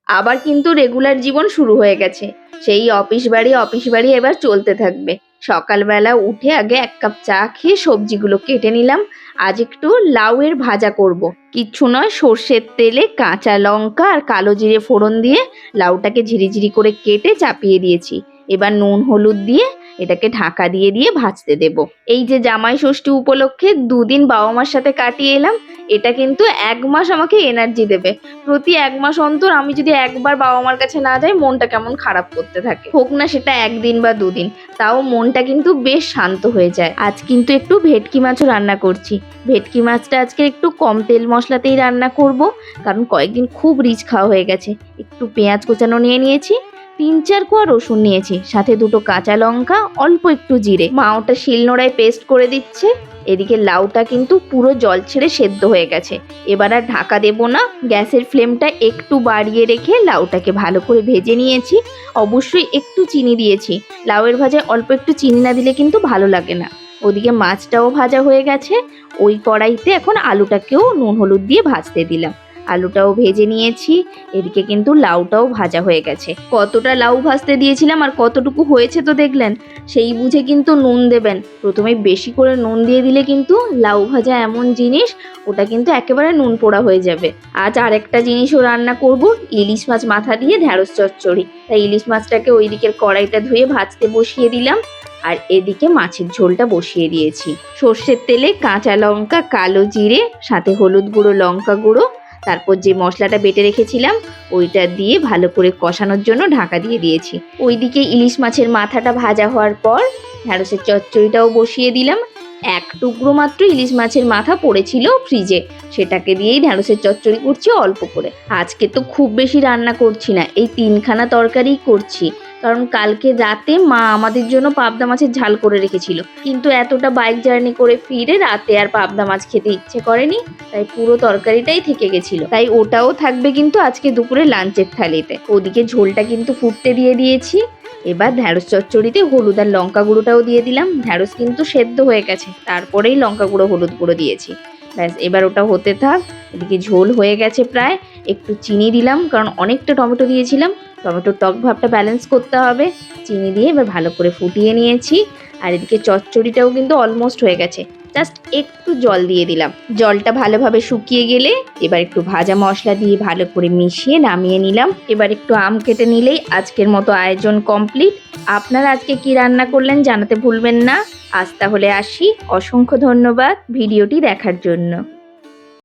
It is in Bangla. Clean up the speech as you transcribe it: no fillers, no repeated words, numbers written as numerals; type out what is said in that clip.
আবার কিন্তু রেগুলার জীবন শুরু হয়ে গেছে। সেই অফিস বাড়ি এবার চলতে থাকবে। সকালবেলা উঠে আগে ১ কাপ চা খেয়ে সবজিগুলো কেটে নিলাম। আজ একটু লাউয়ের ভাজা করব। কিচ্ছু নয়, সর্ষের তেলে কাঁচা লঙ্কা আর কালো জিরে ফোড়ন দিয়ে লাউটাকে ঝিরিঝিরি করে কেটে চাপিয়ে দিয়েছি। এবার নুন হলুদ দিয়ে এটাকে ঢাকা দিয়ে দিয়ে ভাজতে দেব। এই যে জামাই ষষ্ঠী উপলক্ষে ২ দিন বাবা মার সাথে কাটিয়ে এলাম, এটা কিন্তু ১ মাস আমাকে এনার্জি দেবে। প্রতি ১ মাস অন্তর আমি যদি একবার বাবা মার কাছে না যাই, মনটা কেমন খারাপ করতে থাকে। হোক না সেটা ১ দিন বা ২ দিন, তাও মনটা কিন্তু বেশ শান্ত হয়ে যায়। আজ কিন্তু একটু ভেটকি মাছও রান্না করছি। ভেটকি মাছটা আজকে একটু কম তেল মশলাতেই রান্না করব, কারণ কয়েকদিন খুব রিচ খাওয়া হয়ে গেছে। একটু পেঁয়াজ কোচানো নিয়ে নিয়েছি, ৩-৪ কোয়া রসুন নিয়েছি, সাথে ২টো কাঁচা লঙ্কা, অল্প একটু জিরে। মা ওটা শিলনোড়ায় পেস্ট করে দিচ্ছে। এদিকে লাউটা কিন্তু পুরো জল ছেড়ে সেদ্ধ হয়ে গেছে। এবার আর ঢাকা দেব না, গ্যাসের ফ্লেমটা একটু বাড়িয়ে রেখে লাউটাকে ভালো করে ভেজে নিয়েছি। অবশ্যই একটু চিনি দিয়েছি, লাউয়ের ভাজায় অল্প একটু চিনি না দিলে কিন্তু ভালো লাগে না। ওদিকে মাছটাও ভাজা হয়ে গেছে। ওই কড়াইতে এখন আলুটাকেও নুন হলুদ দিয়ে ভাজতে দিলাম। আলুটাও ভেজে নিয়েছি। এদিকে কিন্তু লাউটাও ভাজা হয়ে গেছে। কতটা লাউ ভাজতে দিয়েছিলাম আর কতটুকু হয়েছে তো দেখলেন। সেই বুঝে কিন্তু নুন দেবেন। প্রথমে বেশি করে নুন দিয়ে দিলে কিন্তু লাউ ভাজা এমন জিনিস, ওটা কিন্তু একেবারে নুন পোড়া হয়ে যাবে। আজ আরেকটা জিনিসও রান্না করব, ইলিশ মাছ মাথা দিয়ে ঢ্যাঁড়স চচ্চড়ি। তাই ইলিশ মাছটাকে ওই দিকের কড়াইটা ধুয়ে ভাজতে বসিয়ে দিলাম, আর এদিকে মাছের ঝোলটা বসিয়ে দিয়েছি। সর্ষের তেলে কাঁচা লঙ্কা, কালো জিরে, সাথে হলুদ গুঁড়ো, লঙ্কা গুঁড়ো, তারপর যে মশলাটা বেটে রেখেছিলাম ওইটা দিয়ে ভালো করে কষানোর জন্য ঢাকা দিয়ে দিয়েছি। ওইদিকে ইলিশ মাছের মাথাটা ভাজা হওয়ার পর ঢ্যাঁড়সের চচ্চড়িটাও বসিয়ে দিলাম। ১ টুকরো মাত্র ইলিশ মাছের মাথা পড়েছিল ফ্রিজে, সেটাকে দিয়েই ঢ্যাঁড়সের চচ্চড়ি করছি অল্প করে। আজকে তো খুব বেশি রান্না করছি না, এই ৩খানা তরকারিই করছি, কারণ কালকে রাতে মা আমাদের জন্য পাবদা মাছের ঝাল করে রেখেছিল। কিন্তু এতটা বাইক জার্নি করে ফিরে রাতে আর পাবদা মাছ খেতে ইচ্ছে করেনি, তাই পুরো তরকারিটাই থেকে গেছিল। তাই ওটাও থাকবে কিন্তু আজকে দুপুরে লাঞ্চের থালিতে। ওদিকে ঝোলটা কিন্তু ফুটতে দিয়ে দিয়েছি। এবার ঢ্যাঁড়স চচ্চড়িতে হলুদ আর লঙ্কা গুঁড়োটাও দিয়ে দিলাম। ঢ্যাঁড়স কিন্তু সেদ্ধ হয়ে গেছে, তারপরেই লঙ্কা গুঁড়ো হলুদ গুঁড়ো দিয়েছি। ব্যাস, এবার ওটা হতে থাক। এদিকে ঝোল হয়ে গেছে প্রায়। একটু চিনি দিলাম, কারণ অনেকটা টমেটো দিয়েছিলাম, টমেটোর টক ভাবটা ব্যালেন্স করতে হবে। চিনি দিয়ে এবার ভালো করে ফুটিয়ে নিয়েছি। আর এদিকে চচ্চড়িটাও কিন্তু অলমোস্ট হয়ে গেছে, জাস্ট একটু জল দিয়ে দিলাম। জলটা ভালোভাবে শুকিয়ে গেলে এবার একটু ভাজা মশলা দিয়ে ভালো করে মিশিয়ে নামিয়ে নিলাম। এবার একটু আম কেটে নিলেই আজকের মতো আয়োজন কমপ্লিট। আপনারা আজকে কি রান্না করলেন জানাতে ভুলবেন না। আজ তাহলে আসি, অসংখ্য ধন্যবাদ ভিডিওটি দেখার জন্য।